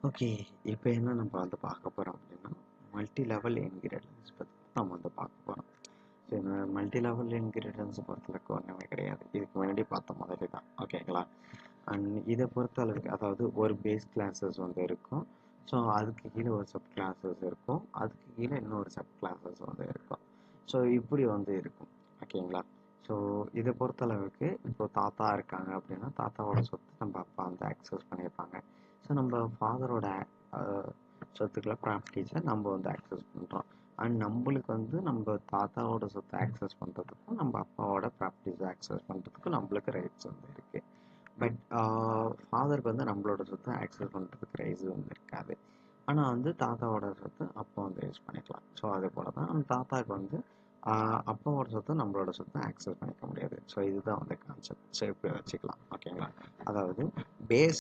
Okay. இப்போ என்ன நம்ம வந்து பார்க்க போறோம் அப்படின்னா, மல்டி லெவல் இன்ஹெரிடன்ஸ் பத்தி நம்ம வந்து பார்க்க போறோம். ஸோ இந்த மல்டி லெவல் இன்ஹெரிடன்ஸை பொறுத்தளவுக்கு ஒன்றுமே கிடையாது. இதுக்கு முன்னாடி பார்த்த மாதிரி தான். ஓகேங்களா? அண்ட் இதை பொறுத்த அளவுக்கு அதாவது ஒரு பேஸ் கிளாஸஸ் வந்து இருக்கும். ஸோ அதுக்கு கீழே ஒரு சப் கிளாஸஸ் இருக்கும். அதுக்கு கீழே இன்னொரு சப் கிளாஸஸ் வந்து இருக்கும். ஸோ இப்படி வந்து இருக்கும். ஓகேங்களா? ஸோ இதை பொறுத்தளவுக்கு இப்போ தாத்தா இருக்காங்க அப்படின்னா தாத்தாவோட சொத்து நம்ம அப்பா வந்து ஆக்சஸ் பண்ணியிருப்பாங்க. ஸோ நம்ம ஃபாதரோட சொத்துக்களை ப்ராப்பர்ட்டிஸை நம்ம வந்து ஆக்சஸ் பண்ணுறோம். அண்ட் நம்மளுக்கு வந்து நம்ம தாத்தாவோட சொத்தை ஆக்சஸ் பண்ணுறதுக்கும் நம்ம அப்பாவோட ப்ராப்பர்ட்டிஸை ஆக்சஸ் பண்ணுறதுக்கும் நம்மளுக்கு ரைட்ஸ் வந்து இருக்குது. பட் ஃபாதருக்கு வந்து நம்மளோட சொத்தை ஆக்சஸ் பண்ணுறதுக்கு ரைட்ஸ் வந்து இருக்காது. ஆனால் வந்து தாத்தாவோட சொத்து அப்பா வந்து யூஸ் பண்ணிக்கலாம். ஸோ அதே போல் தான் அந்த தாத்தாவுக்கு வந்து அப்பாவோட சொத்தை நம்மளோட சொத்தை ஆக்சஸ் பண்ணிக்க முடியாது. ஸோ இதுதான் வந்து கான்செப்ட். ஸோ இப்படி வச்சுக்கலாம். ஓகேங்களா? அதாவது பேஸ்